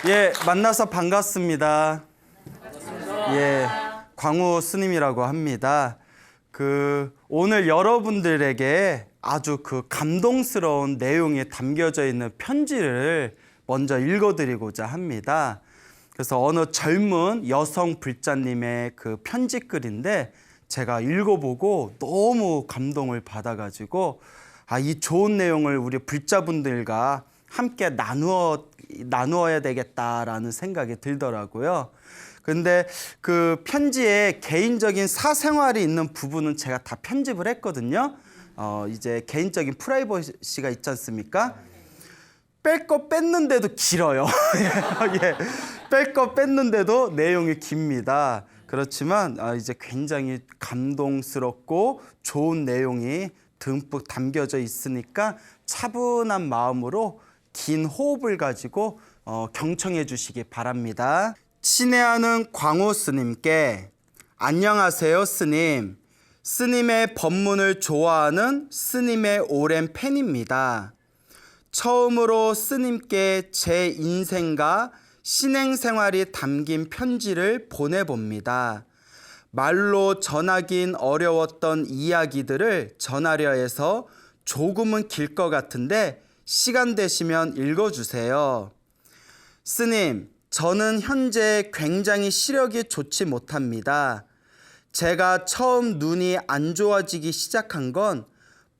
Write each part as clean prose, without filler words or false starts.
예, 만나서 반갑습니다. 예, 광우 스님이라고 합니다. 오늘 여러분들에게 아주 감동스러운 내용이 담겨져 있는 편지를 먼저 읽어드리고자 합니다. 그래서 어느 젊은 여성 불자님의 편지글인데 제가 읽어보고 너무 감동을 받아가지고 이 좋은 내용을 우리 불자분들과 함께 나누어야 되겠다라는 생각이 들더라고요. 근데 그 편지에 개인적인 사생활이 있는 부분은 제가 다 편집을 했거든요. 이제 개인적인 프라이버시가 있지 않습니까? 뺄 거 뺐는데도 길어요. 예, 뺄 거 뺐는데도 내용이 깁니다. 그렇지만 이제 굉장히 감동스럽고 좋은 내용이 듬뿍 담겨져 있으니까 차분한 마음으로 긴 호흡을 가지고 경청해 주시기 바랍니다. 친애하는 광우 스님께 안녕하세요 스님. 스님의 법문을 좋아하는 스님의 오랜 팬입니다. 처음으로 스님께 제 인생과 신행생활이 담긴 편지를 보내봅니다. 말로 전하긴 어려웠던 이야기들을 전하려 해서 조금은 길 것 같은데 시간 되시면 읽어주세요. 스님, 저는 현재 굉장히 시력이 좋지 못합니다. 제가 처음 눈이 안 좋아지기 시작한 건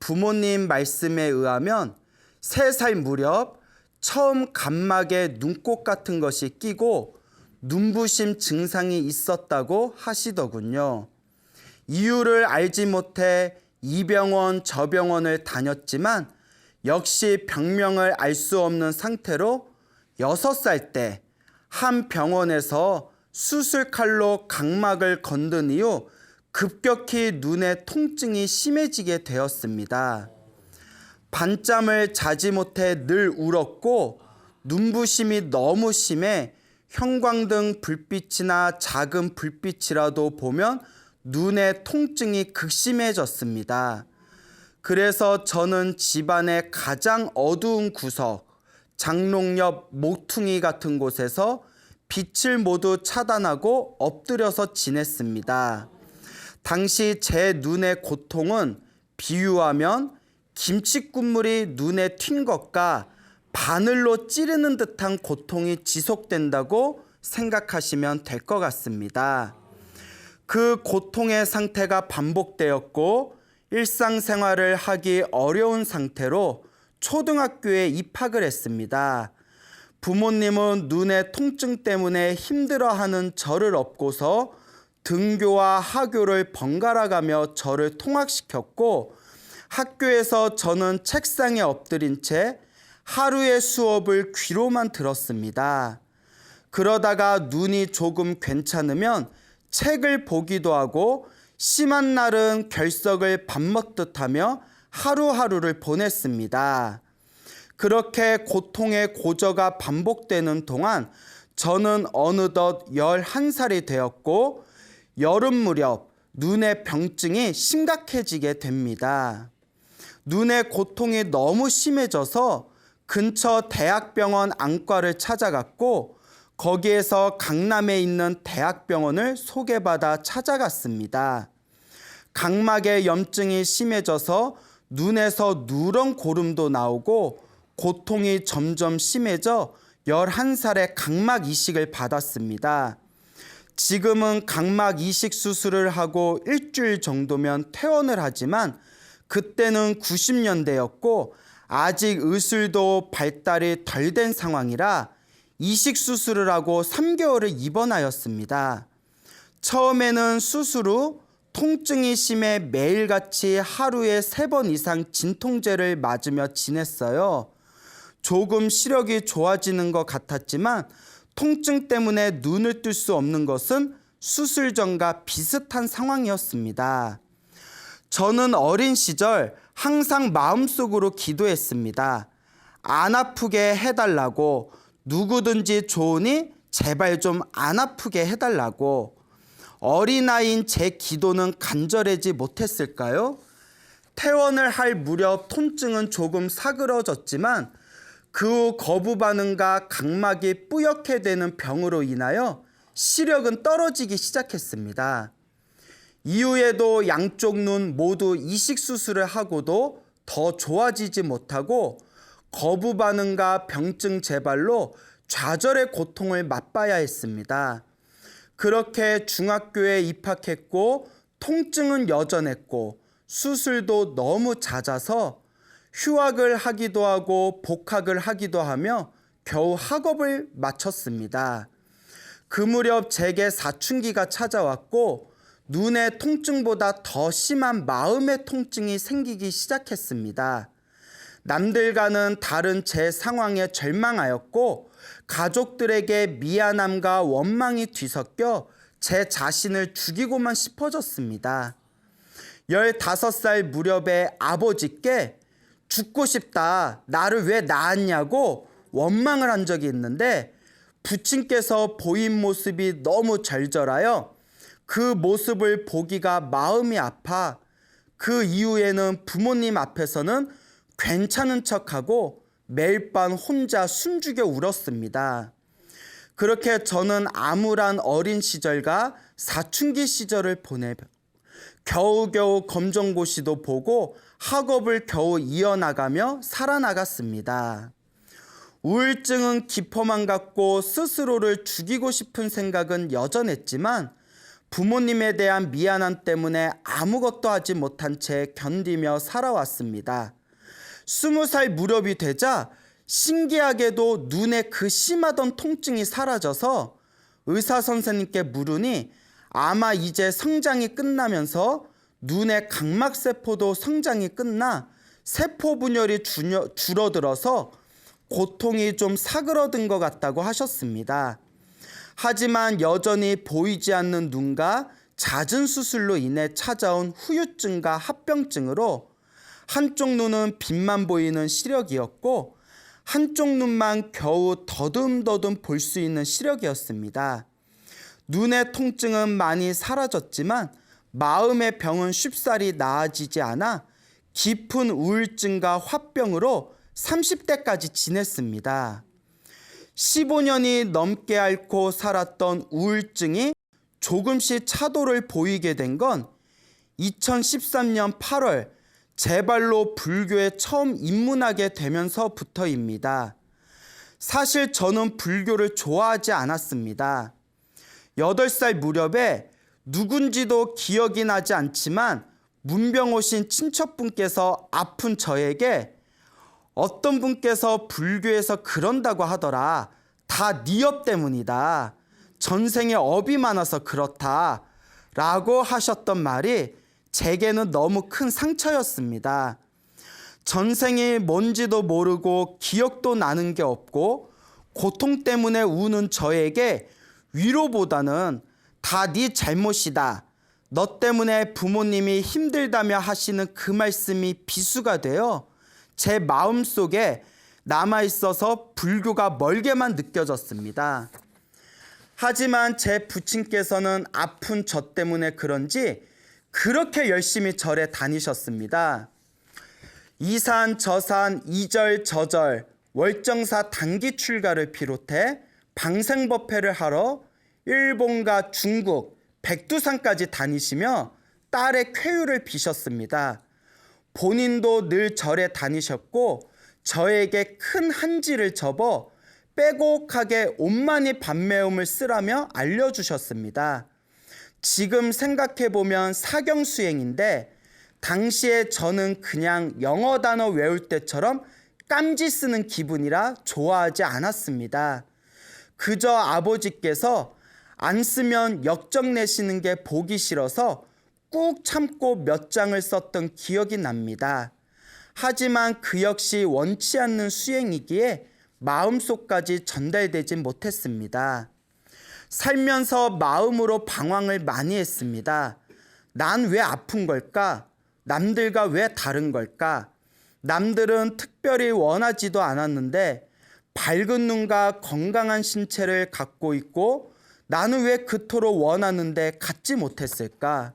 부모님 말씀에 의하면 3살 무렵 처음 감막에 눈곱 같은 것이 끼고 눈부심 증상이 있었다고 하시더군요. 이유를 알지 못해 이 병원 저 병원을 다녔지만 역시 병명을 알 수 없는 상태로 6살 때 한 병원에서 수술칼로 각막을 건든 이후 급격히 눈의 통증이 심해지게 되었습니다. 밤잠을 자지 못해 늘 울었고 눈부심이 너무 심해 형광등 불빛이나 작은 불빛이라도 보면 눈의 통증이 극심해졌습니다. 그래서 저는 집안의 가장 어두운 구석, 장롱 옆 모퉁이 같은 곳에서 빛을 모두 차단하고 엎드려서 지냈습니다. 당시 제 눈의 고통은 비유하면 김치국물이 눈에 튄 것과 바늘로 찌르는 듯한 고통이 지속된다고 생각하시면 될 것 같습니다. 그 고통의 상태가 반복되었고 일상생활을 하기 어려운 상태로 초등학교에 입학을 했습니다. 부모님은 눈의 통증 때문에 힘들어하는 저를 업고서 등교와 하교를 번갈아 가며 저를 통학시켰고 학교에서 저는 책상에 엎드린 채 하루의 수업을 귀로만 들었습니다. 그러다가 눈이 조금 괜찮으면 책을 보기도 하고 심한 날은 결석을 밥 먹듯 하며 하루하루를 보냈습니다. 그렇게 고통의 고저가 반복되는 동안 저는 어느덧 11살이 되었고 여름 무렵 눈의 병증이 심각해지게 됩니다. 눈의 고통이 너무 심해져서 근처 대학병원 안과를 찾아갔고 거기에서 강남에 있는 대학병원을 소개받아 찾아갔습니다. 각막의 염증이 심해져서 눈에서 누런 고름도 나오고 고통이 점점 심해져 11살에 각막 이식을 받았습니다. 지금은 각막 이식 수술을 하고 일주일 정도면 퇴원을 하지만 그때는 90년대였고 아직 의술도 발달이 덜 된 상황이라 이식 수술을 하고 3개월을 입원하였습니다. 처음에는 수술 후 통증이 심해 매일같이 하루에 3번 이상 진통제를 맞으며 지냈어요. 조금 시력이 좋아지는 것 같았지만 통증 때문에 눈을 뜰 수 없는 것은 수술 전과 비슷한 상황이었습니다. 저는 어린 시절 항상 마음속으로 기도했습니다. 안 아프게 해달라고, 누구든지 좋으니 제발 좀 안 아프게 해달라고. 어린아이인 제 기도는 간절하지 못했을까요? 퇴원을 할 무렵 통증은 조금 사그러졌지만 그 후 거부 반응과 각막이 뿌옇게 되는 병으로 인하여 시력은 떨어지기 시작했습니다. 이후에도 양쪽 눈 모두 이식 수술을 하고도 더 좋아지지 못하고 거부 반응과 병증 재발로 좌절의 고통을 맛봐야 했습니다. 그렇게 중학교에 입학했고 통증은 여전했고 수술도 너무 잦아서 휴학을 하기도 하고 복학을 하기도 하며 겨우 학업을 마쳤습니다. 그 무렵 제게 사춘기가 찾아왔고 눈의 통증보다 더 심한 마음의 통증이 생기기 시작했습니다. 남들과는 다른 제 상황에 절망하였고 가족들에게 미안함과 원망이 뒤섞여 제 자신을 죽이고만 싶어졌습니다. 15살 무렵에 아버지께 죽고 싶다, 나를 왜 낳았냐고 원망을 한 적이 있는데 부친께서 보인 모습이 너무 절절하여 그 모습을 보기가 마음이 아파 그 이후에는 부모님 앞에서는 괜찮은 척하고 매일 밤 혼자 숨죽여 울었습니다. 그렇게 저는 암울한 어린 시절과 사춘기 시절을 보내 겨우겨우 검정고시도 보고 학업을 겨우 이어나가며 살아나갔습니다. 우울증은 기포만 같고 스스로를 죽이고 싶은 생각은 여전했지만 부모님에 대한 미안함 때문에 아무것도 하지 못한 채 견디며 살아왔습니다. 20살 무렵이 되자 신기하게도 눈에 그 심하던 통증이 사라져서 의사 선생님께 물으니 아마 이제 성장이 끝나면서 눈의 각막세포도 성장이 끝나 세포 분열이 줄어들어서 고통이 좀 사그러든 것 같다고 하셨습니다. 하지만 여전히 보이지 않는 눈과 잦은 수술로 인해 찾아온 후유증과 합병증으로 한쪽 눈은 빛만 보이는 시력이었고 한쪽 눈만 겨우 더듬더듬 볼 수 있는 시력이었습니다. 눈의 통증은 많이 사라졌지만 마음의 병은 쉽사리 나아지지 않아 깊은 우울증과 화병으로 30대까지 지냈습니다. 15년이 넘게 앓고 살았던 우울증이 조금씩 차도를 보이게 된 건 2013년 8월 제 발로 불교에 처음 입문하게 되면서부터입니다. 사실 저는 불교를 좋아하지 않았습니다. 8살 무렵에 누군지도 기억이 나지 않지만 문병 오신 친척분께서 아픈 저에게 어떤 분께서 불교에서 그런다고 하더라. 다 네 업 때문이다. 전생에 업이 많아서 그렇다. 라고 하셨던 말이 제게는 너무 큰 상처였습니다. 전생이 뭔지도 모르고 기억도 나는 게 없고 고통 때문에 우는 저에게 위로보다는 다 네 잘못이다. 너 때문에 부모님이 힘들다며 하시는 그 말씀이 비수가 되어 제 마음속에 남아있어서 불교가 멀게만 느껴졌습니다. 하지만 제 부친께서는 아픈 저 때문에 그런지 그렇게 열심히 절에 다니셨습니다. 이산 저산 이절저절 월정사 단기 출가를 비롯해 방생법회를 하러 일본과 중국, 백두산까지 다니시며 딸의 쾌유를 비셨습니다. 본인도 늘 절에 다니셨고 저에게 큰 한지를 접어 빼곡하게 옷만이 반매음을 쓰라며 알려주셨습니다. 지금 생각해보면 사경수행인데 당시에 저는 그냥 영어 단어 외울 때처럼 깜지 쓰는 기분이라 좋아하지 않았습니다. 그저 아버지께서 안 쓰면 역정 내시는 게 보기 싫어서 꾹 참고 몇 장을 썼던 기억이 납니다. 하지만 그 역시 원치 않는 수행이기에 마음속까지 전달되지 못했습니다. 살면서 마음으로 방황을 많이 했습니다. 난 왜 아픈 걸까? 남들과 왜 다른 걸까? 남들은 특별히 원하지도 않았는데 밝은 눈과 건강한 신체를 갖고 있고 나는 왜 그토록 원하는데 갖지 못했을까?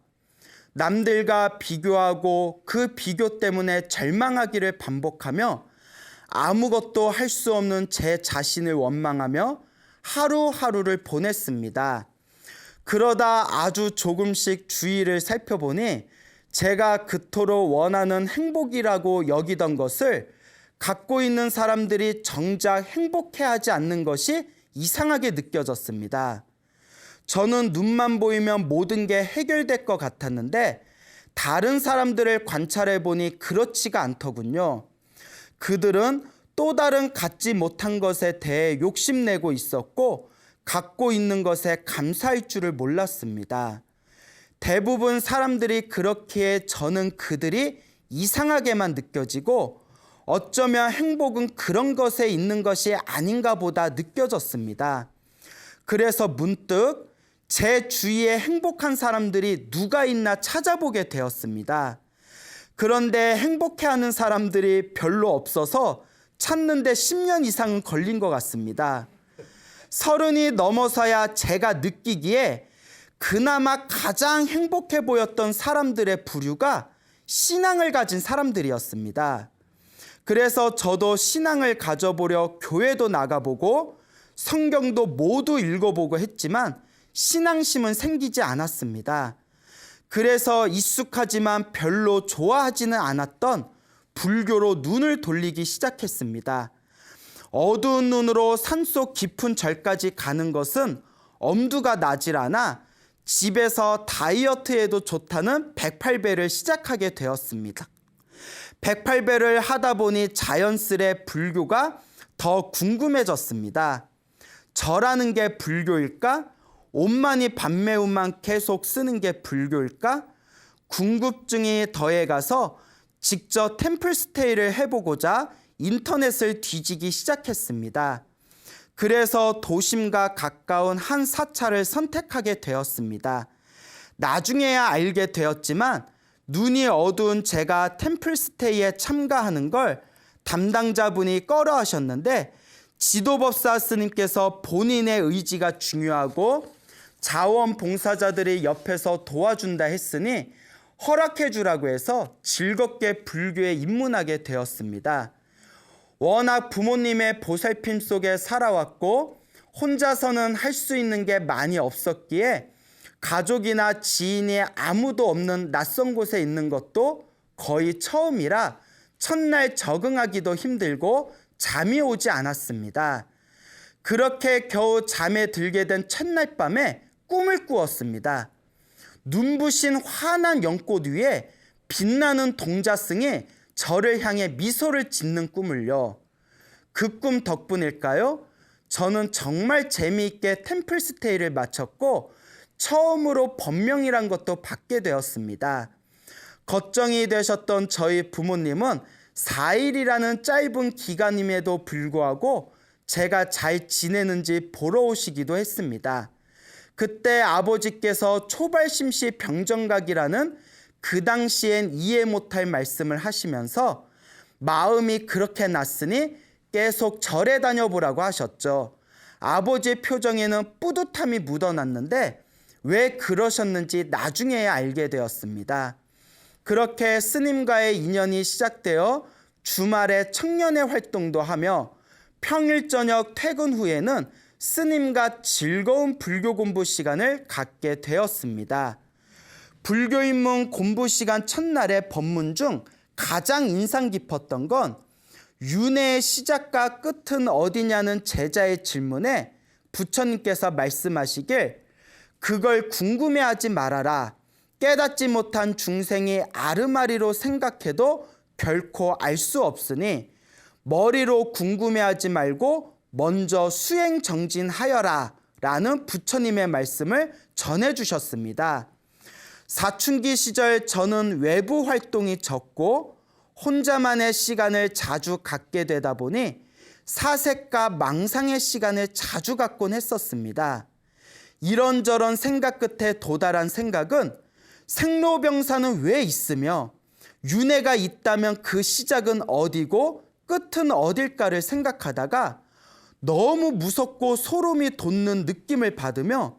남들과 비교하고 그 비교 때문에 절망하기를 반복하며 아무것도 할 수 없는 제 자신을 원망하며 하루하루를 보냈습니다. 그러다 아주 조금씩 주위를 살펴보니 제가 그토록 원하는 행복이라고 여기던 것을 갖고 있는 사람들이 정작 행복해하지 않는 것이 이상하게 느껴졌습니다. 저는 눈만 보이면 모든 게 해결될 것 같았는데 다른 사람들을 관찰해 보니 그렇지가 않더군요. 그들은 또 다른 갖지 못한 것에 대해 욕심내고 있었고 갖고 있는 것에 감사할 줄을 몰랐습니다. 대부분 사람들이 그렇기에 저는 그들이 이상하게만 느껴지고 어쩌면 행복은 그런 것에 있는 것이 아닌가 보다 느껴졌습니다. 그래서 문득 제 주위에 행복한 사람들이 누가 있나 찾아보게 되었습니다. 그런데 행복해하는 사람들이 별로 없어서 찾는데 10년 이상은 걸린 것 같습니다. 30이 넘어서야 제가 느끼기에 그나마 가장 행복해 보였던 사람들의 부류가 신앙을 가진 사람들이었습니다. 그래서 저도 신앙을 가져보려 교회도 나가보고 성경도 모두 읽어보고 했지만 신앙심은 생기지 않았습니다. 그래서 익숙하지만 별로 좋아하지는 않았던 불교로 눈을 돌리기 시작했습니다. 어두운 눈으로 산속 깊은 절까지 가는 것은 엄두가 나질 않아 집에서 다이어트에도 좋다는 108배를 시작하게 되었습니다. 108배를 하다 보니 자연스레 불교가 더 궁금해졌습니다. 절하는 게 불교일까? 옷만이 반매운만 계속 쓰는 게 불교일까? 궁금증이 더해가서 직접 템플스테이를 해보고자 인터넷을 뒤지기 시작했습니다. 그래서 도심과 가까운 한 사찰을 선택하게 되었습니다. 나중에야 알게 되었지만 눈이 어두운 제가 템플스테이에 참가하는 걸 담당자분이 꺼려 하셨는데 지도법사 스님께서 본인의 의지가 중요하고 자원봉사자들이 옆에서 도와준다 했으니 허락해 주라고 해서 즐겁게 불교에 입문하게 되었습니다. 워낙 부모님의 보살핌 속에 살아왔고 혼자서는 할 수 있는 게 많이 없었기에 가족이나 지인이 아무도 없는 낯선 곳에 있는 것도 거의 처음이라 첫날 적응하기도 힘들고 잠이 오지 않았습니다. 그렇게 겨우 잠에 들게 된 첫날 밤에 꿈을 꾸었습니다. 눈부신 환한 연꽃 위에 빛나는 동자승이 저를 향해 미소를 짓는 꿈을요. 그 꿈 덕분일까요? 저는 정말 재미있게 템플스테이를 마쳤고 처음으로 법명이란 것도 받게 되었습니다. 걱정이 되셨던 저희 부모님은 4일이라는 짧은 기간임에도 불구하고 제가 잘 지내는지 보러 오시기도 했습니다. 그때 아버지께서 초발심시 병정각이라는 그 당시엔 이해 못할 말씀을 하시면서 마음이 그렇게 났으니 계속 절에 다녀보라고 하셨죠. 아버지의 표정에는 뿌듯함이 묻어났는데 왜 그러셨는지 나중에야 알게 되었습니다. 그렇게 스님과의 인연이 시작되어 주말에 청년회 활동도 하며 평일 저녁 퇴근 후에는 스님과 즐거운 불교 공부 시간을 갖게 되었습니다. 불교 입문 공부 시간 첫날의 법문 중 가장 인상 깊었던 건 윤회의 시작과 끝은 어디냐는 제자의 질문에 부처님께서 말씀하시길 그걸 궁금해하지 말아라. 깨닫지 못한 중생이 아르마리로 생각해도 결코 알 수 없으니 머리로 궁금해하지 말고 먼저 수행정진하여라 라는 부처님의 말씀을 전해주셨습니다. 사춘기 시절 저는 외부 활동이 적고 혼자만의 시간을 자주 갖게 되다 보니 사색과 망상의 시간을 자주 갖곤 했었습니다. 이런저런 생각 끝에 도달한 생각은 생로병사는 왜 있으며 윤회가 있다면 그 시작은 어디고 끝은 어딜까를 생각하다가 너무 무섭고 소름이 돋는 느낌을 받으며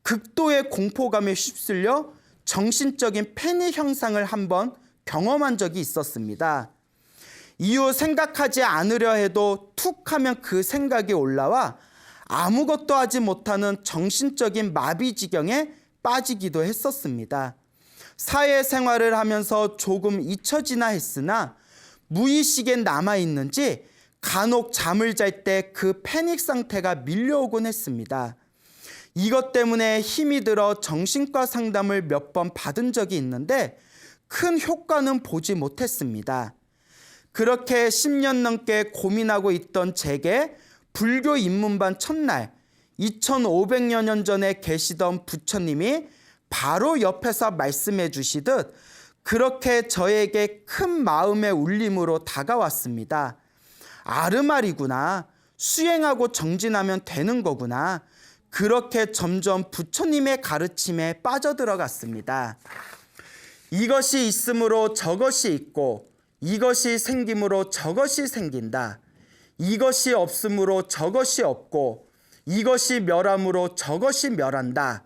극도의 공포감에 휩쓸려 정신적인 패닉 현상을 한번 경험한 적이 있었습니다. 이후 생각하지 않으려 해도 툭 하면 그 생각이 올라와 아무것도 하지 못하는 정신적인 마비 지경에 빠지기도 했었습니다. 사회생활을 하면서 조금 잊혀지나 했으나 무의식에 남아있는지 간혹 잠을 잘 때 그 패닉 상태가 밀려오곤 했습니다. 이것 때문에 힘이 들어 정신과 상담을 몇 번 받은 적이 있는데 큰 효과는 보지 못했습니다. 그렇게 10년 넘게 고민하고 있던 제게 불교 입문반 첫날 2500여 년 전에 계시던 부처님이 바로 옆에서 말씀해 주시듯 그렇게 저에게 큰 마음의 울림으로 다가왔습니다. 아르말이구나. 수행하고 정진하면 되는 거구나. 그렇게 점점 부처님의 가르침에 빠져들어갔습니다. 이것이 있으므로 저것이 있고 이것이 생김으로 저것이 생긴다. 이것이 없으므로 저것이 없고 이것이 멸함으로 저것이 멸한다.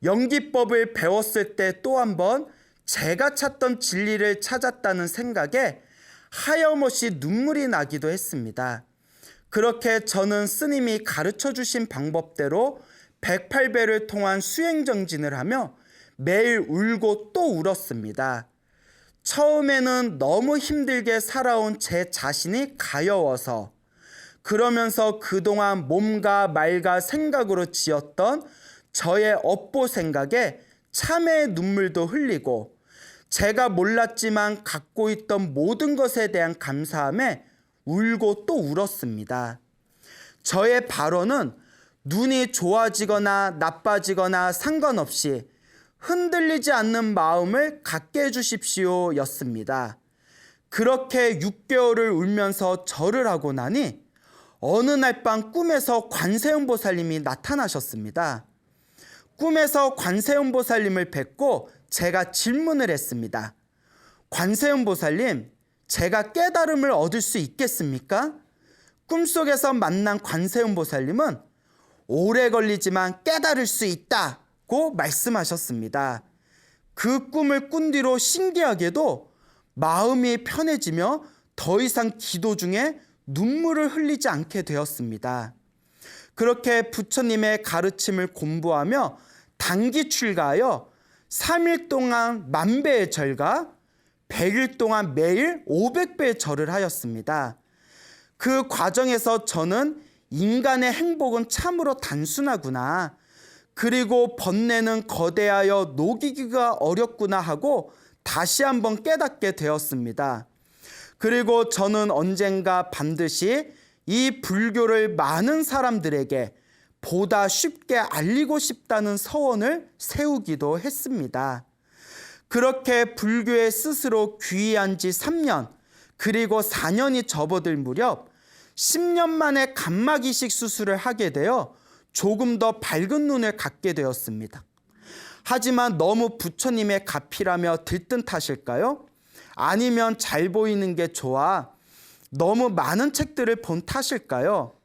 연기법을 배웠을 때 또 한 번 제가 찾던 진리를 찾았다는 생각에 하염없이 눈물이 나기도 했습니다. 그렇게 저는 스님이 가르쳐 주신 방법대로 108배를 통한 수행정진을 하며 매일 울고 또 울었습니다. 처음에는 너무 힘들게 살아온 제 자신이 가여워서, 그러면서 그동안 몸과 말과 생각으로 지었던 저의 업보 생각에 참회의 눈물도 흘리고, 제가 몰랐지만 갖고 있던 모든 것에 대한 감사함에 울고 또 울었습니다. 저의 발언은 눈이 좋아지거나 나빠지거나 상관없이 흔들리지 않는 마음을 갖게 해주십시오 였습니다. 그렇게 6개월을 울면서 절을 하고 나니 어느 날 밤 꿈에서 관세음보살님이 나타나셨습니다. 꿈에서 관세음보살님을 뵙고 제가 질문을 했습니다. 관세음보살님, 제가 깨달음을 얻을 수 있겠습니까? 꿈속에서 만난 관세음보살님은 오래 걸리지만 깨달을 수 있다고 말씀하셨습니다. 그 꿈을 꾼 뒤로 신기하게도 마음이 편해지며 더 이상 기도 중에 눈물을 흘리지 않게 되었습니다. 그렇게 부처님의 가르침을 공부하며 단기 출가하여 3일 동안 10,000배의 절과 100일 동안 매일 500배의 절을 하였습니다. 그 과정에서 저는 인간의 행복은 참으로 단순하구나, 그리고 번뇌는 거대하여 녹이기가 어렵구나 하고 다시 한번 깨닫게 되었습니다. 그리고 저는 언젠가 반드시 이 불교를 많은 사람들에게 보다 쉽게 알리고 싶다는 서원을 세우기도 했습니다. 그렇게 불교에 스스로 귀의한 지 3년, 그리고 4년이 접어들 무렵 10년 만에 감마기식 수술을 하게 되어 조금 더 밝은 눈을 갖게 되었습니다. 하지만 너무 부처님의 가피라며 들뜬 탓일까요? 아니면 잘 보이는 게 좋아 너무 많은 책들을 본 탓일까요?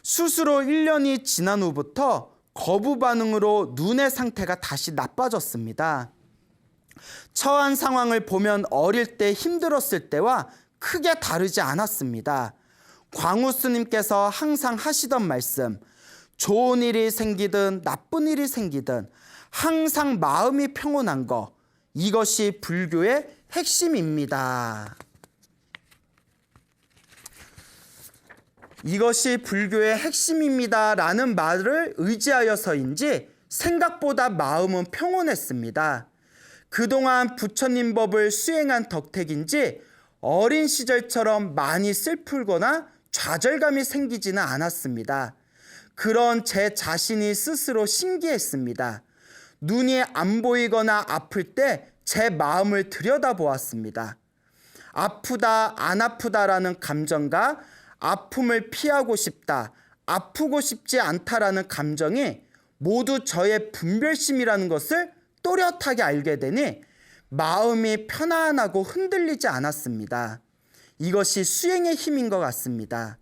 수술 후 1년이 지난 후부터 거부 반응으로 눈의 상태가 다시 나빠졌습니다. 처한 상황을 보면 어릴 때 힘들었을 때와 크게 다르지 않았습니다. 광우 스님께서 항상 하시던 말씀, 좋은 일이 생기든 나쁜 일이 생기든 항상 마음이 평온한 거, 이것이 불교의 핵심입니다. 이것이 불교의 핵심입니다 라는 말을 의지하여서인지 생각보다 마음은 평온했습니다. 그동안 부처님 법을 수행한 덕택인지 어린 시절처럼 많이 슬프거나 좌절감이 생기지는 않았습니다. 그런 제 자신이 스스로 신기했습니다. 눈이 안 보이거나 아플 때 제 마음을 들여다보았습니다. 아프다, 안 아프다라는 감정과 아픔을 피하고 싶다, 아프고 싶지 않다라는 감정이 모두 저의 분별심이라는 것을 또렷하게 알게 되니 마음이 편안하고 흔들리지 않았습니다. 이것이 수행의 힘인 것 같습니다.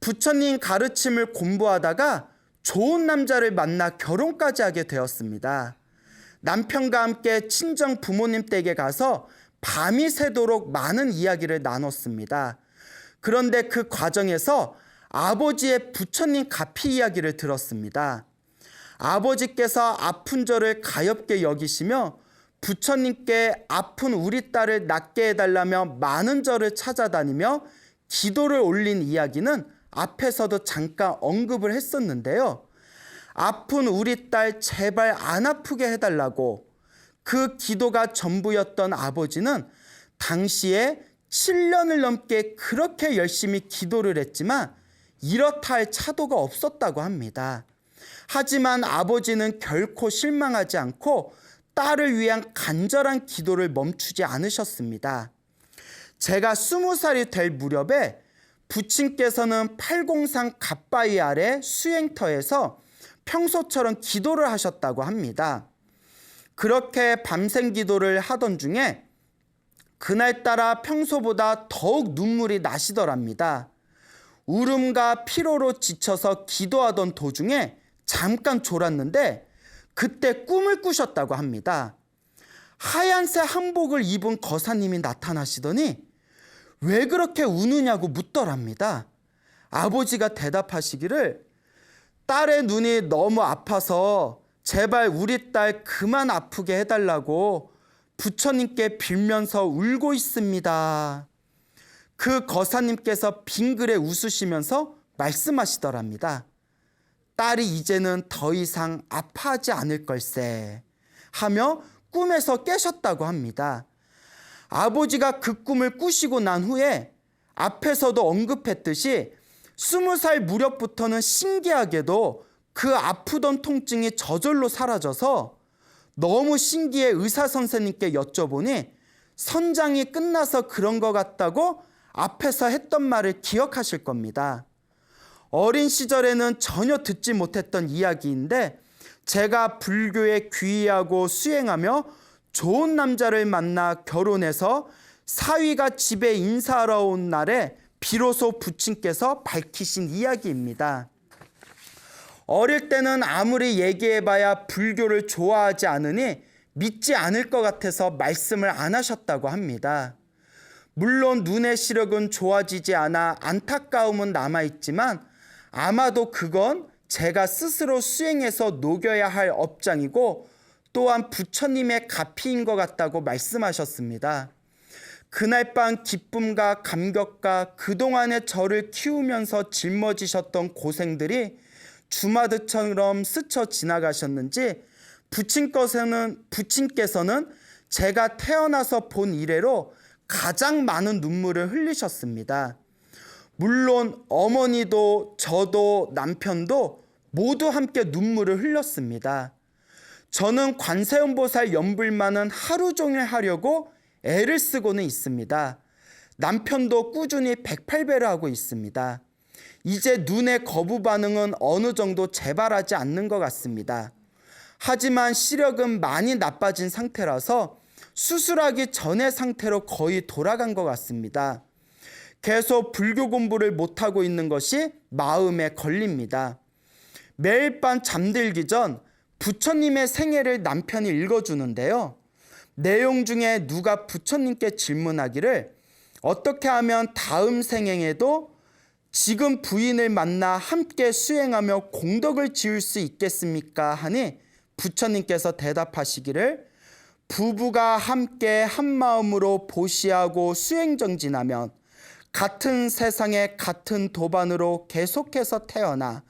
부처님 가르침을 공부하다가 좋은 남자를 만나 결혼까지 하게 되었습니다. 남편과 함께 친정 부모님 댁에 가서 밤이 새도록 많은 이야기를 나눴습니다. 그런데 그 과정에서 아버지의 부처님 가피 이야기를 들었습니다. 아버지께서 아픈 저를 가엾게 여기시며 부처님께 아픈 우리 딸을 낫게 해달라며 많은 절을 찾아다니며 기도를 올린 이야기는 앞에서도 잠깐 언급을 했었는데요. 아픈 우리 딸 제발 안 아프게 해달라고 그 기도가 전부였던 아버지는 당시에 7년을 넘게 그렇게 열심히 기도를 했지만 이렇다 할 차도가 없었다고 합니다. 하지만 아버지는 결코 실망하지 않고 딸을 위한 간절한 기도를 멈추지 않으셨습니다. 제가 20살이 될 무렵에 부친께서는 팔공산 갓바위 아래 수행터에서 평소처럼 기도를 하셨다고 합니다. 그렇게 밤샘 기도를 하던 중에 그날따라 평소보다 더욱 눈물이 나시더랍니다. 울음과 피로로 지쳐서 기도하던 도중에 잠깐 졸았는데 그때 꿈을 꾸셨다고 합니다. 하얀색 한복을 입은 거사님이 나타나시더니 왜 그렇게 우느냐고 묻더랍니다. 아버지가 대답하시기를 딸의 눈이 너무 아파서 제발 우리 딸 그만 아프게 해달라고 부처님께 빌면서 울고 있습니다. 그 거사님께서 빙그레 웃으시면서 말씀하시더랍니다. 딸이 이제는 더 이상 아파하지 않을 걸세 하며 꿈에서 깨셨다고 합니다. 아버지가 그 꿈을 꾸시고 난 후에 앞에서도 언급했듯이 20살 무렵부터는 신기하게도 그 아프던 통증이 저절로 사라져서 너무 신기해 의사 선생님께 여쭤보니 선장이 끝나서 그런 것 같다고 앞에서 했던 말을 기억하실 겁니다. 어린 시절에는 전혀 듣지 못했던 이야기인데 제가 불교에 귀의하고 수행하며 좋은 남자를 만나 결혼해서 사위가 집에 인사하러 온 날에 비로소 부친께서 밝히신 이야기입니다. 어릴 때는 아무리 얘기해봐야 불교를 좋아하지 않으니 믿지 않을 것 같아서 말씀을 안 하셨다고 합니다. 물론 눈의 시력은 좋아지지 않아 안타까움은 남아있지만 아마도 그건 제가 스스로 수행해서 녹여야 할 업장이고 또한 부처님의 가피인 것 같다고 말씀하셨습니다. 그날 밤 기쁨과 감격과 그동안의 저를 키우면서 짊어지셨던 고생들이 주마등처럼 스쳐 지나가셨는지 부친께서는 제가 태어나서 본 이래로 가장 많은 눈물을 흘리셨습니다. 물론 어머니도 저도 남편도 모두 함께 눈물을 흘렸습니다. 저는 관세음보살 연불만은 하루 종일 하려고 애를 쓰고는 있습니다. 남편도 꾸준히 108배를 하고 있습니다. 이제 눈의 거부 반응은 어느 정도 재발하지 않는 것 같습니다. 하지만 시력은 많이 나빠진 상태라서 수술하기 전의 상태로 거의 돌아간 것 같습니다. 계속 불교 공부를 못하고 있는 것이 마음에 걸립니다. 매일 밤 잠들기 전 부처님의 생애를 남편이 읽어주는데요. 내용 중에 누가 부처님께 질문하기를 어떻게 하면 다음 생애에도 지금 부인을 만나 함께 수행하며 공덕을 지을 수 있겠습니까? 하니 부처님께서 대답하시기를 부부가 함께 한마음으로 보시하고 수행정진하면 같은 세상에 같은 도반으로 계속해서 태어나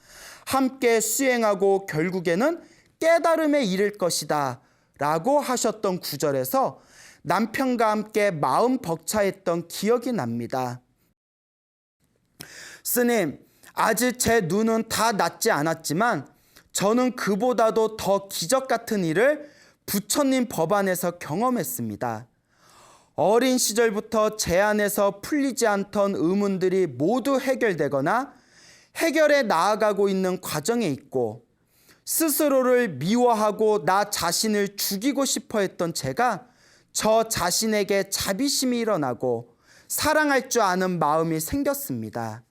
함께 수행하고 결국에는 깨달음에 이를 것이다 라고 하셨던 구절에서 남편과 함께 마음 벅차했던 기억이 납니다. 스님, 아직 제 눈은 다 낫지 않았지만 저는 그보다도 더 기적 같은 일을 부처님 법안에서 경험했습니다. 어린 시절부터 제 안에서 풀리지 않던 의문들이 모두 해결되거나 해결해 나아가고 있는 과정에 있고 스스로를 미워하고 나 자신을 죽이고 싶어 했던 제가 저 자신에게 자비심이 일어나고 사랑할 줄 아는 마음이 생겼습니다.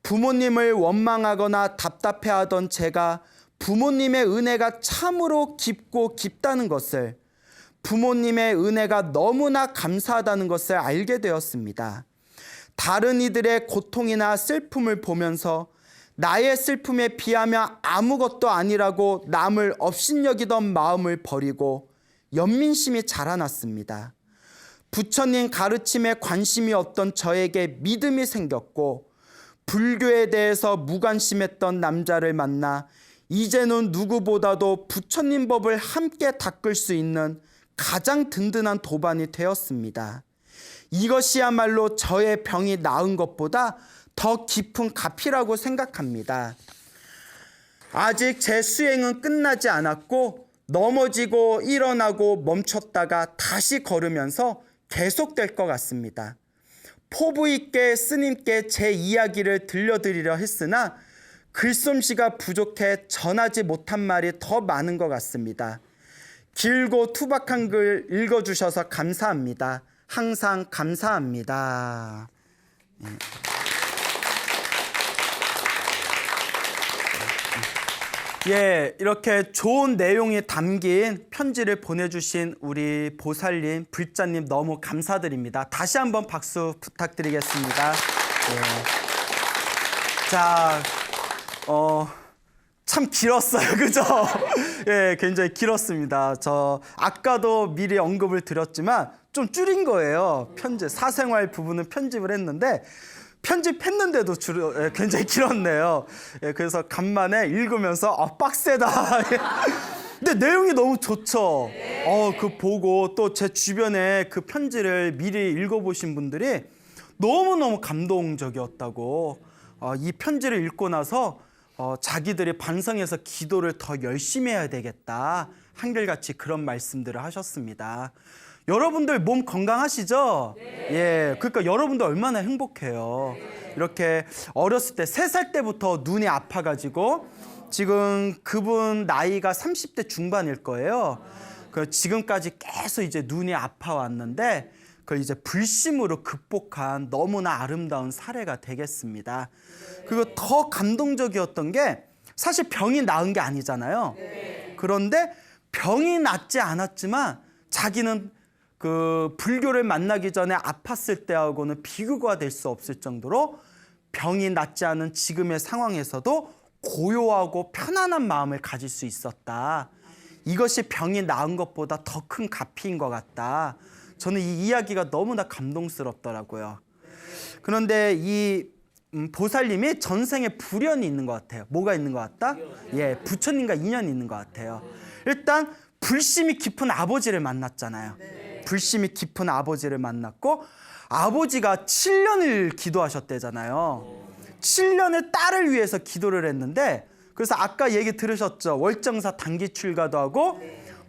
부모님을 원망하거나 답답해하던 제가 부모님의 은혜가 참으로 깊고 깊다는 것을, 부모님의 은혜가 너무나 감사하다는 것을 알게 되었습니다. 다른 이들의 고통이나 슬픔을 보면서 나의 슬픔에 비하면 아무것도 아니라고 남을 업신여기던 마음을 버리고 연민심이 자라났습니다. 부처님 가르침에 관심이 없던 저에게 믿음이 생겼고, 불교에 대해서 무관심했던 남자를 만나 이제는 누구보다도 부처님 법을 함께 닦을 수 있는 가장 든든한 도반이 되었습니다. 이것이야말로 저의 병이 나은 것보다 더 깊은 가피라고 생각합니다. 아직 제 수행은 끝나지 않았고, 넘어지고 일어나고 멈췄다가 다시 걸으면서 계속될 것 같습니다. 포부 있게 스님께 제 이야기를 들려드리려 했으나 글솜씨가 부족해 전하지 못한 말이 더 많은 것 같습니다. 길고 투박한 글 읽어주셔서 감사합니다. 항상 감사합니다. 예, 이렇게 좋은 내용이 담긴 편지를 보내주신 우리 보살님, 불자님 너무 감사드립니다. 다시 한번 박수 부탁드리겠습니다. 예. 자, 참 길었어요, 그죠? 예, 굉장히 길었습니다. 저 아까도 미리 언급을 드렸지만 좀 줄인 거예요. 편집, 사생활 부분은 편집을 했는데 편집했는데도 굉장히 길었네요. 예, 그래서 간만에 읽으면서 빡세다. 근데 내용이 너무 좋죠. 그 보고 또 제 주변에 그 편지를 미리 읽어보신 분들이 너무너무 감동적이었다고, 이 편지를 읽고 나서 자기들이 반성해서 기도를 더 열심히 해야 되겠다, 한결같이 그런 말씀들을 하셨습니다. 여러분들 몸 건강하시죠? 네. 예, 그러니까 여러분들 얼마나 행복해요. 네. 이렇게 어렸을 때 3살 때부터 눈이 아파가지고 지금 그분 나이가 30대 중반일 거예요. 그 지금까지 계속 이제 눈이 아파왔는데 그걸 이제 불심으로 극복한 너무나 아름다운 사례가 되겠습니다. 그리고 더 감동적이었던 게 사실 병이 나은 게 아니잖아요. 그런데 병이 낫지 않았지만 자기는 그 불교를 만나기 전에 아팠을 때하고는 비교가 될 수 없을 정도로 병이 낫지 않은 지금의 상황에서도 고요하고 편안한 마음을 가질 수 있었다. 이것이 병이 나은 것보다 더 큰 가피인 것 같다. 저는 이 이야기가 너무나 감동스럽더라고요. 그런데 이 보살님이 전생에 불연이 있는 것 같아요. 뭐가 있는 것 같다? 예, 부처님과 인연이 있는 것 같아요. 일단 불심이 깊은 아버지를 만났잖아요. 불심이 깊은 아버지를 만났고 아버지가 7년을 기도하셨대잖아요. 7년을 딸을 위해서 기도를 했는데, 그래서 아까 얘기 들으셨죠? 월정사 단기 출가도 하고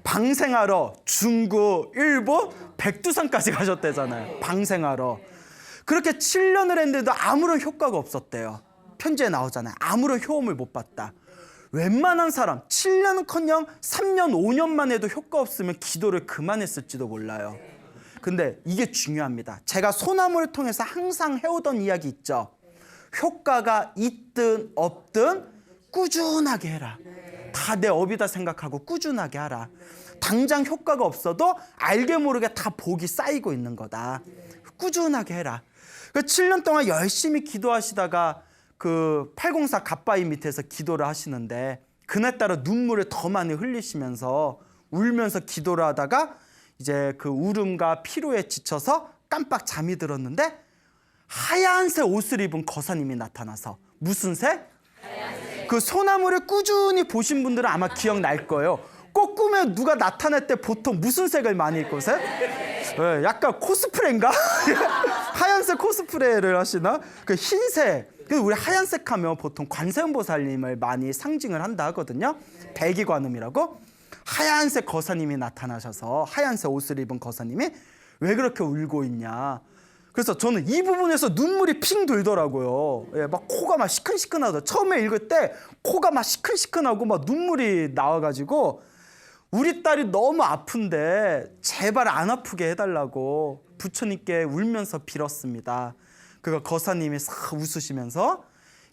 방생하러 중국, 일본, 백두산까지 가셨대잖아요. 방생하러. 그렇게 7년을 했는데도 아무런 효과가 없었대요. 편지에 나오잖아요. 아무런 효험을 못 봤다. 웬만한 사람 7년은커녕 3년, 5년만 해도 효과 없으면 기도를 그만했을지도 몰라요. 근데 이게 중요합니다. 제가 소나무를 통해서 항상 해오던 이야기 있죠. 효과가 있든 없든 꾸준하게 해라. 다 내 업이다 생각하고 꾸준하게 하라. 당장 효과가 없어도 알게 모르게 다 복이 쌓이고 있는 거다. 꾸준하게 해라. 7년 동안 열심히 기도하시다가 그 804 갓바위 밑에서 기도를 하시는데 그날따라 눈물을 더 많이 흘리시면서 울면서 기도를 하다가 이제 그 울음과 피로에 지쳐서 깜빡 잠이 들었는데 하얀색 옷을 입은 거사님이 나타나서, 무슨 색? 하얀색. 그 소나무를 꾸준히 보신 분들은 아마 기억날 거예요. 꼭 꿈에 누가 나타날 때 보통 무슨 색을 많이 입고 오세요? 네, 약간 코스프레인가? 하얀색 코스프레를 하시나? 그 흰색. 우리 하얀색 하면 보통 관세음보살님을 많이 상징을 한다 하거든요. 대기관음이라고. 하얀색 거사님이 나타나셔서, 하얀색 옷을 입은 거사님이 왜 그렇게 울고 있냐. 그래서 저는 이 부분에서 눈물이 핑 돌더라고요. 예, 막 코가 막 시큰시큰하다. 처음에 읽을 때 코가 막 시큰시큰하고 막 눈물이 나와가지고 우리 딸이 너무 아픈데 제발 안 아프게 해달라고 부처님께 울면서 빌었습니다. 그거 거사님이 싹 웃으시면서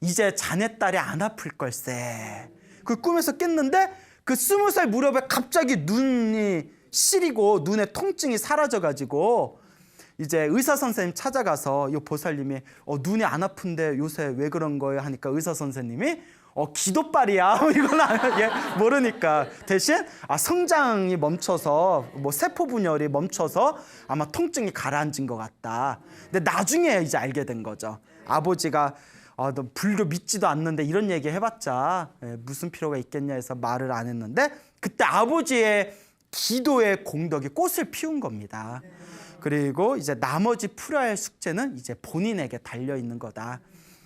이제 자네 딸이 안 아플 걸세. 그 꿈에서 깼는데 그 20살 무렵에 갑자기 눈이 시리고 눈에 통증이 사라져가지고 이제 의사 선생님 찾아가서 이 보살님이 눈이 안 아픈데 요새 왜 그런 거예요 하니까 의사 선생님이 기도빨이야 이건 모르니까 대신 성장이 멈춰서 뭐 세포 분열이 멈춰서 아마 통증이 가라앉은 것 같다. 근데 나중에 이제 알게 된 거죠. 아버지가 너 불교 믿지도 않는데 이런 얘기 해봤자 무슨 필요가 있겠냐 해서 말을 안 했는데 그때 아버지의 기도의 공덕이 꽃을 피운 겁니다. 그리고 이제 나머지 풀어야 할 숙제는 이제 본인에게 달려 있는 거다.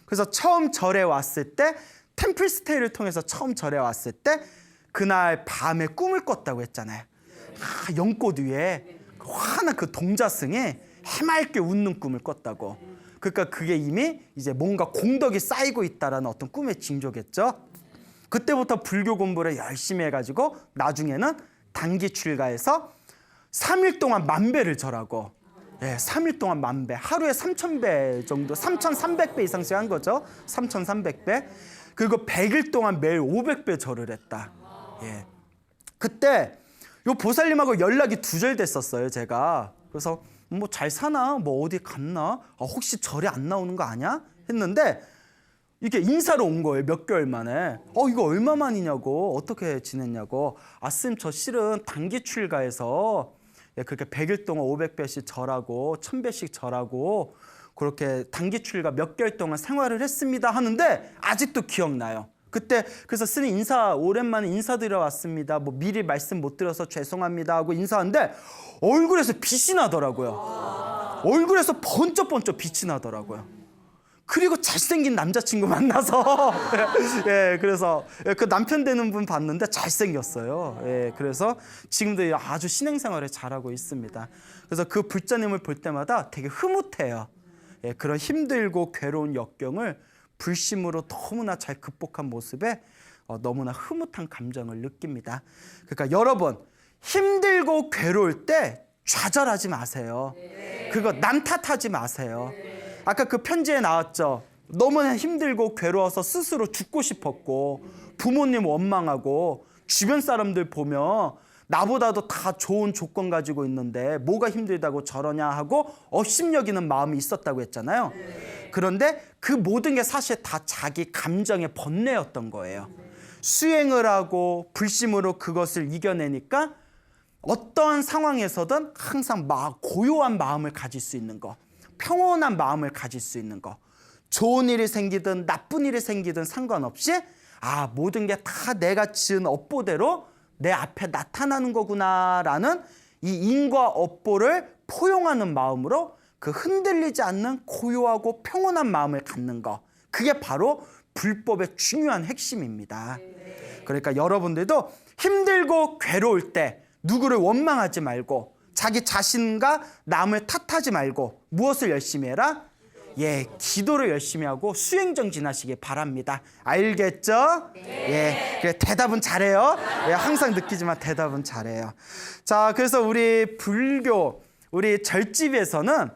그래서 처음 절에 왔을 때 템플스테이를 통해서 처음 절에 왔을 때 그날 밤에 꿈을 꿨다고 했잖아요. 연꽃 위에 환한 그 동자승이 해맑게 웃는 꿈을 꿨다고. 그러니까 그게 이미 이제 뭔가 공덕이 쌓이고 있다라는 어떤 꿈의 징조겠죠. 그때부터 불교 공부를 열심히 해가지고 나중에는 단기 출가해서 3일 동안 10,000배를 절하고 3일 동안 10,000배, 하루에 3,000배 정도, 3,300배 이상씩 한 거죠. 3,300배. 그리고 100일 동안 매일 500배 절을 했다. 그때 요 보살님하고 연락이 두절됐었어요, 제가. 그래서 뭐 잘 사나? 뭐 어디 갔나? 혹시 절에 안 나오는 거 아니야? 했는데 이게 인사로 온 거예요, 몇 개월 만에. 이거 얼마 만이냐고, 어떻게 지냈냐고. 스님 저 실은 단기 출가해서 그렇게 100일 동안 500배씩 절하고 1000배씩 절하고 그렇게 단기 출가 몇 개월 동안 생활을 했습니다 하는데 아직도 기억나요. 그때 그래서 스님 인사 오랜만에 인사드려 왔습니다. 뭐 미리 말씀 못 드려서 죄송합니다 하고 인사하는데 얼굴에서 빛이 나더라고요. 얼굴에서 번쩍번쩍 빛이 나더라고요. 그리고 잘생긴 남자친구 만나서 그래서 그 남편 되는 분 봤는데 잘생겼어요. 그래서 지금도 아주 신행생활을 잘하고 있습니다. 그래서 그 불자님을 볼 때마다 되게 흐뭇해요. 그런 힘들고 괴로운 역경을 불심으로 너무나 잘 극복한 모습에 너무나 흐뭇한 감정을 느낍니다. 그러니까 여러분 힘들고 괴로울 때 좌절하지 마세요. 그거 남 탓하지 마세요. 아까 그 편지에 나왔죠. 너무나 힘들고 괴로워서 스스로 죽고 싶었고 부모님 원망하고 주변 사람들 보면 나보다도 다 좋은 조건 가지고 있는데 뭐가 힘들다고 저러냐 하고 업심여기는 마음이 있었다고 했잖아요. 그런데 그 모든 게 사실 다 자기 감정의 번뇌였던 거예요. 수행을 하고 불심으로 그것을 이겨내니까 어떠한 상황에서든 항상 고요한 마음을 가질 수 있는 거, 평온한 마음을 가질 수 있는 거, 좋은 일이 생기든 나쁜 일이 생기든 상관없이 모든 게 다 내가 지은 업보대로 내 앞에 나타나는 거구나라는 이 인과 업보를 포용하는 마음으로 그 흔들리지 않는 고요하고 평온한 마음을 갖는 거, 그게 바로 불법의 중요한 핵심입니다. 그러니까 여러분들도 힘들고 괴로울 때 누구를 원망하지 말고 자기 자신과 남을 탓하지 말고 무엇을 열심히 해라? 기도를 열심히 하고 수행정진하시기 바랍니다. 알겠죠? 그래, 대답은 잘해요. 항상 느끼지만 대답은 잘해요. 자, 그래서 우리 불교, 우리 절집에서는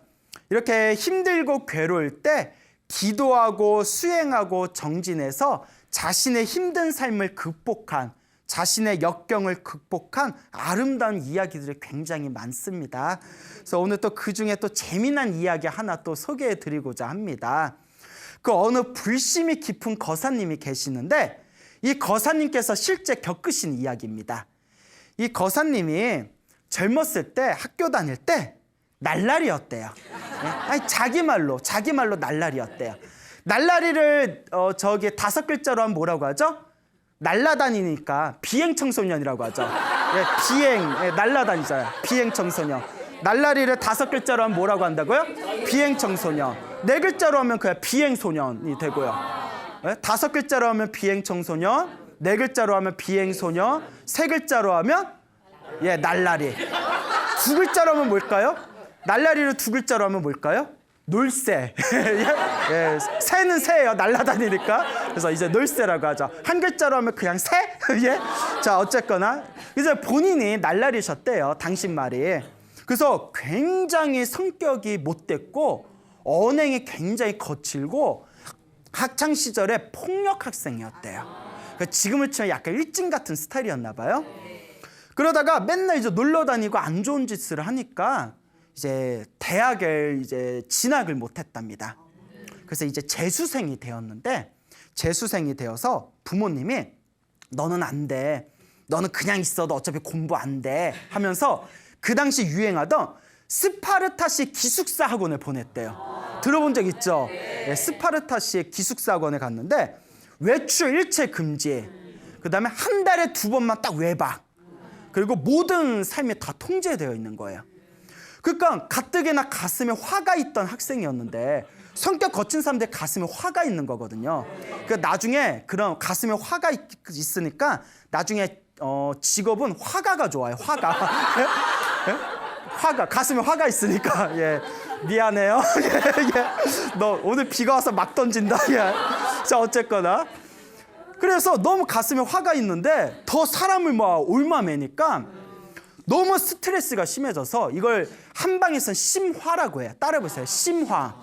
이렇게 힘들고 괴로울 때 기도하고 수행하고 정진해서 자신의 힘든 삶을 극복한, 자신의 역경을 극복한 아름다운 이야기들이 굉장히 많습니다. 그래서 오늘 또 그중에 또 재미난 이야기 하나 또 소개해 드리고자 합니다. 그 어느 불심이 깊은 거사님이 계시는데 이 거사님께서 실제 겪으신 이야기입니다. 이 거사님이 젊었을 때 학교 다닐 때 날라리였대요. 자기 말로 날라리였대요. 날라리를 저기 5글자로 하면 뭐라고 하죠? 날라다니니까 비행청소년이라고 하죠. 날라다니잖아요. 비행청소년. 날라리를 5글자로 하면 뭐라고 한다고요? 비행청소년. 4글자로 하면 그냥 비행소년이 되고요. 5글자로 하면 비행청소년, 4글자로 하면 비행소년, 3글자로 하면 날라리. 2글자로 하면 뭘까요? 날라리를 2글자로 하면 뭘까요? 놀새. 새는 새예요. 날아다니니까. 그래서 이제 놀새라고 하죠. 1글자로 하면 그냥 새? 자, 어쨌거나 이제 본인이 날라리셨대요. 당신 말이. 그래서 굉장히 성격이 못됐고 언행이 굉장히 거칠고 학창 시절에 폭력 학생이었대요. 지금을 치면 약간 일진 같은 스타일이었나 봐요. 그러다가 맨날 이제 놀러 다니고 안 좋은 짓을 하니까 이제 대학을 이제 진학을 못했답니다. 그래서 이제 재수생이 되었는데, 재수생이 되어서 부모님이 너는 안 돼, 너는 그냥 있어도 어차피 공부 안 돼 하면서 그 당시 유행하던 스파르타식 기숙사 학원을 보냈대요. 들어본 적 있죠? 네, 스파르타식 기숙사 학원에 갔는데 외출 일체 금지, 그 다음에 한 달에 2번만 딱 외박, 그리고 모든 삶이 다 통제되어 있는 거예요. 그러니까 가뜩이나 가슴에 화가 있던 학생이었는데, 성격 거친 사람들 가슴에 화가 있는 거거든요. 그러니까 나중에 그런 가슴에 화가 있으니까 나중에 직업은 화가가 좋아요. 화가. 예? 예? 화가, 가슴에 화가 있으니까. 예. 미안해요. 예, 예. 너 오늘 비가 와서 막 던진다. 예. 자, 어쨌거나. 그래서 너무 가슴에 화가 있는데 더 사람을 막 옮아매니까 너무 스트레스가 심해져서 이걸 한방에선 심화라고 해요. 따라해보세요. 심화.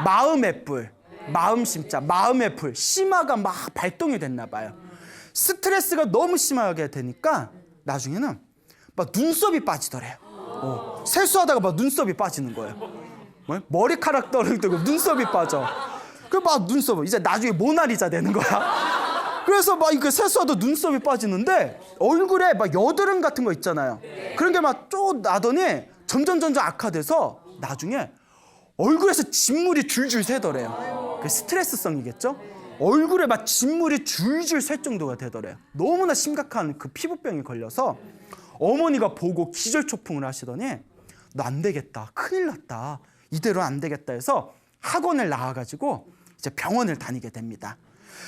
마음의 불. 마음 심자. 마음의 불. 심화가 막 발동이 됐나 봐요. 스트레스가 너무 심하게 되니까 나중에는 막 눈썹이 빠지더래요. 세수하다가 막 눈썹이 빠지는 거예요. 뭐? 머리카락 떨어지고 눈썹이 빠져. 그 막 눈썹, 이제 나중에 모나리자 되는 거야. 그래서 막 이거 세수하다 눈썹이 빠지는데 얼굴에 막 여드름 같은 거 있잖아요. 그런 게 막 쭉 나더니 점점 악화돼서 나중에 얼굴에서 진물이 줄줄 새더래요. 그 스트레스성이겠죠? 얼굴에 막 진물이 줄줄 셀 정도가 되더래요. 너무나 심각한 그 피부병이 걸려서 어머니가 보고 기절초풍을 하시더니 너 안 되겠다, 큰일 났다, 이대로 안 되겠다 해서 학원을 나와가지고 이제 병원을 다니게 됩니다.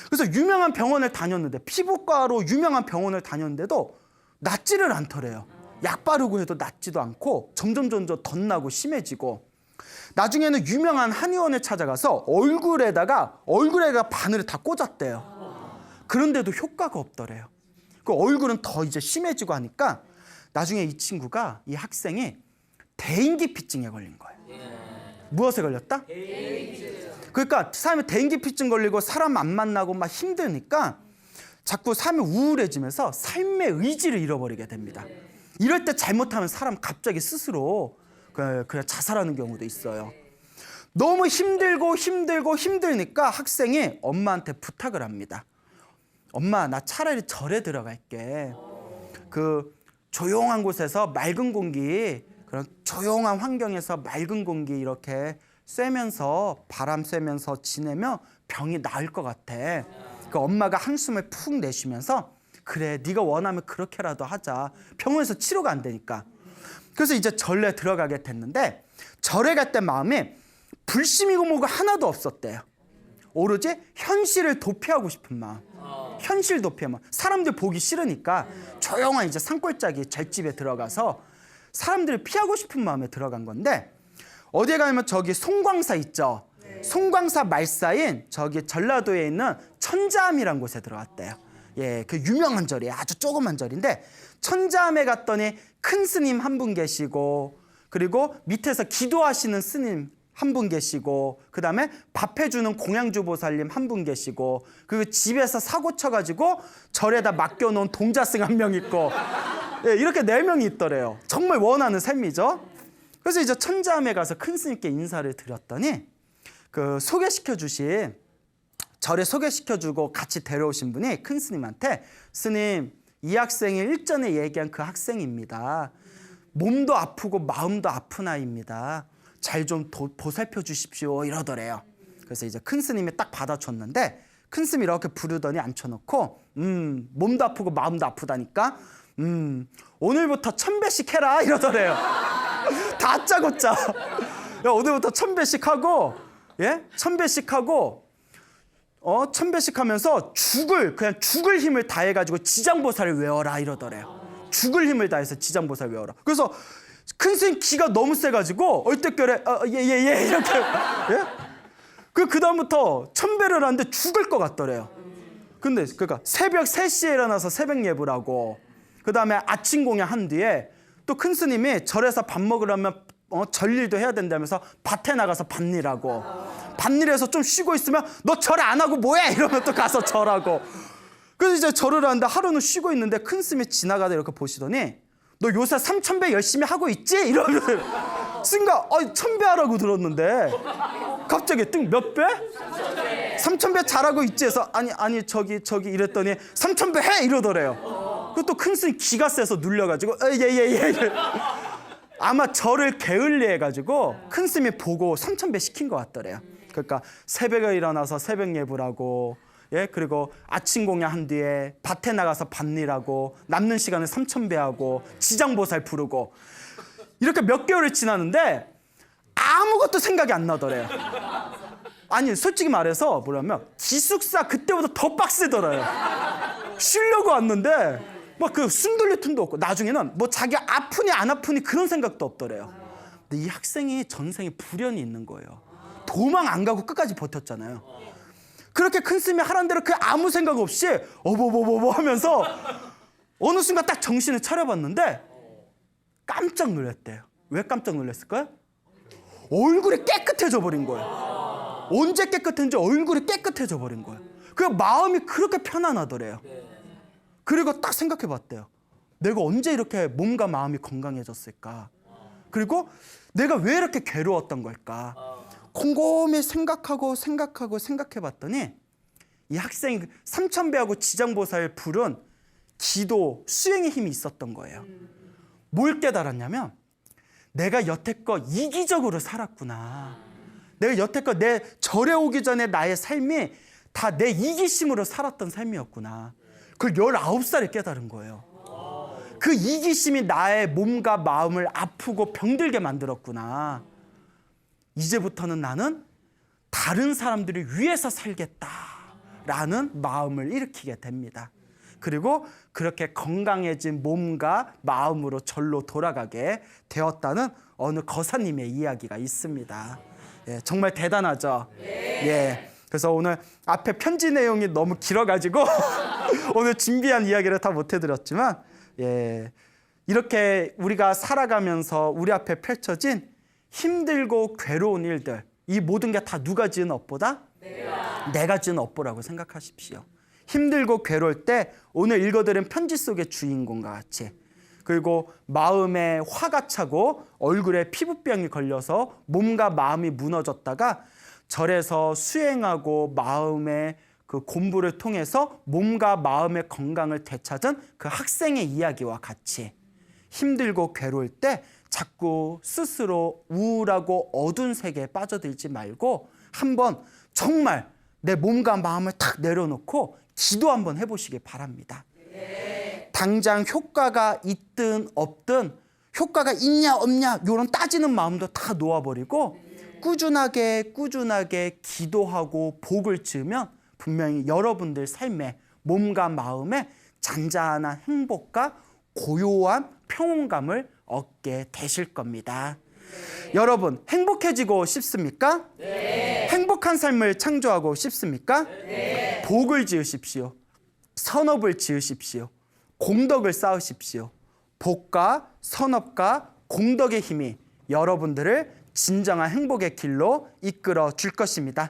그래서 유명한 병원을 다녔는데, 피부과로 유명한 병원을 다녔는데도 낫지를 않더래요. 약 바르고 해도 낫지도 않고 점점 덧나고 심해지고, 나중에는 유명한 한의원에 찾아가서 얼굴에다가 바늘을 다 꽂았대요. 그런데도 효과가 없더래요. 그 얼굴은 더 이제 심해지고 하니까 나중에 이 친구가, 이 학생이 대인기피증에 걸린 거예요. 무엇에 걸렸다? 그러니까 사람이 대인기피증 걸리고 사람 안 만나고 막 힘드니까 자꾸 삶이 우울해지면서 삶의 의지를 잃어버리게 됩니다. 이럴 때 잘못하면 사람 갑자기 스스로 그냥 자살하는 경우도 있어요. 너무 힘들니까 학생이 엄마한테 부탁을 합니다. 엄마, 나 차라리 절에 들어갈게. 그 조용한 곳에서 맑은 공기, 그런 조용한 환경에서 맑은 공기 이렇게 쐬면서, 바람 쐬면서 지내면 병이 나을 것 같아. 그 엄마가 한숨을 푹 내쉬면서 그래, 네가 원하면 그렇게라도 하자. 병원에서 치료가 안 되니까. 그래서 이제 절에 들어가게 됐는데, 절에 갈 때 마음이 불심이고 뭐고 하나도 없었대요. 오로지 현실을 도피하고 싶은 마음. 현실 도피의 마음. 사람들 보기 싫으니까 조용한 이제 산골짜기 절집에 들어가서 사람들을 피하고 싶은 마음에 들어간 건데, 어디에 가면 저기 송광사 있죠. 송광사 말사인 저기 전라도에 있는 천자암이라는 곳에 들어갔대요. 예, 그 유명한 절이에요. 아주 조그만 절인데, 천자암에 갔더니 큰 스님 한 분 계시고, 그리고 밑에서 기도하시는 스님 한 분 계시고, 그 다음에 밥 해주는 공양주 보살님 한 분 계시고, 그리고 집에서 사고 쳐가지고 절에다 맡겨놓은 동자승 한 명 있고, 예, 이렇게 4명이 있더래요. 정말 원하는 삶이죠. 그래서 이제 천자암에 가서 큰 스님께 인사를 드렸더니 그 절에 소개시켜주고 같이 데려오신 분이 큰 스님한테, 스님, 이 학생이 일전에 얘기한 그 학생입니다. 몸도 아프고 마음도 아픈 아이입니다. 잘 좀 보살펴 주십시오 이러더래요. 그래서 이제 큰 스님이 딱 받아줬는데, 큰 스님이 이렇게 부르더니 앉혀놓고 몸도 아프고 마음도 아프다니까 오늘부터 1000배씩 해라 이러더래요. 다짜고짜. 야, 오늘부터 1000배씩 하고, 예? 1000배씩 하고 1000배씩 하면서 죽을 힘을 다해가지고 지장보살을 외워라 이러더래요. 죽을 힘을 다해서 지장보살 외워라. 그래서 큰 스님 기가 너무 세가지고 얼떨결에 예 이렇게, 예? 그 다음부터 1000배를 하는데 죽을 것 같더래요. 근데 그러니까 새벽 3시에 일어나서 새벽 예불 하고, 그 다음에 아침 공양 한 뒤에 또 큰 스님이 절에서 밥 먹으려면 절일도 해야 된다면서 밭에 나가서 밭일하고, 밭일해서 좀 쉬고 있으면 너 절 안 하고 뭐해? 이러면 또 가서 절하고. 그래서 이제 절을 하는데 하루는 쉬고 있는데 큰 스님이 지나가다 이렇게 보시더니 너 요새 3000배 열심히 하고 있지? 이러면서 스님가 1000배 하라고 들었는데 갑자기 몇 배? 3000배 잘하고 있지? 해서 아니 저기 이랬더니 3000배 해! 이러더래요. 그것도 큰 스님 기가 세서 눌려가지고 예. 아마 저를 게을리해가지고 큰 스님이 보고 3000배 시킨 것 같더래요. 그러니까 새벽에 일어나서 새벽 예불 하고 그리고 아침 공양한 뒤에 밭에 나가서 밭일하고 남는 시간에 3000배 하고 지장보살 부르고 이렇게 몇 개월이 지났는데 아무것도 생각이 안 나더래요. 아니 솔직히 말해서 뭐냐면 기숙사 그때보다 더 빡세더래요. 쉬려고 왔는데 막 그 숨 돌릴 틈도 없고 나중에는 뭐 자기 아프니 안 아프니 그런 생각도 없더래요. 근데 이 학생이 전생에 불연이 있는 거예요. 도망 안 가고 끝까지 버텼잖아요. 그렇게 큰 스님이 하라는 대로 그 아무 생각 없이 어버버버버 하면서 어느 순간 딱 정신을 차려봤는데 깜짝 놀랐대요. 왜 깜짝 놀랐을까요? 얼굴이 깨끗해져 버린 거예요. 언제 깨끗한지 얼굴이 깨끗해져 버린 거예요. 그 마음이 그렇게 편안하더래요. 그리고 딱 생각해 봤대요. 내가 언제 이렇게 몸과 마음이 건강해졌을까? 그리고 내가 왜 이렇게 괴로웠던 걸까? 곰곰이 생각해 봤더니 이 학생이 3000배하고 지장보살 부른 기도, 수행의 힘이 있었던 거예요. 뭘 깨달았냐면 내가 여태껏 이기적으로 살았구나. 내가 여태껏 내 절에 오기 전에 나의 삶이 다 내 이기심으로 살았던 삶이었구나. 그걸 19살에 깨달은 거예요. 그 이기심이 나의 몸과 마음을 아프고 병들게 만들었구나. 이제부터는 나는 다른 사람들을 위해서 살겠다라는 마음을 일으키게 됩니다. 그리고 그렇게 건강해진 몸과 마음으로 절로 돌아가게 되었다는 어느 거사님의 이야기가 있습니다. 정말 대단하죠? 그래서 오늘 앞에 편지 내용이 너무 길어가지고 오늘 준비한 이야기를 다 못해드렸지만 이렇게 우리가 살아가면서 우리 앞에 펼쳐진 힘들고 괴로운 일들, 이 모든 게 다 누가 지은 업보다? 내가 지은 업보라고 생각하십시오. 힘들고 괴로울 때 오늘 읽어드린 편지 속의 주인공과 같이, 그리고 마음에 화가 차고 얼굴에 피부병이 걸려서 몸과 마음이 무너졌다가 절에서 수행하고 마음의 그 공부를 통해서 몸과 마음의 건강을 되찾은 그 학생의 이야기와 같이 힘들고 괴로울 때 자꾸 스스로 우울하고 어두운 세계에 빠져들지 말고 한번 정말 내 몸과 마음을 탁 내려놓고 기도 한번 해보시기 바랍니다. 당장 효과가 있든 없든 효과가 있냐 없냐 이런 따지는 마음도 다 놓아버리고 꾸준하게 기도하고 복을 지으면 분명히 여러분들 삶에 몸과 마음에 잔잔한 행복과 고요한 평온감을 얻게 되실 겁니다. 여러분 행복해지고 싶습니까? 행복한 삶을 창조하고 싶습니까? 복을 지으십시오. 선업을 지으십시오. 공덕을 쌓으십시오. 복과 선업과 공덕의 힘이 여러분들을 진정한 행복의 길로 이끌어 줄 것입니다.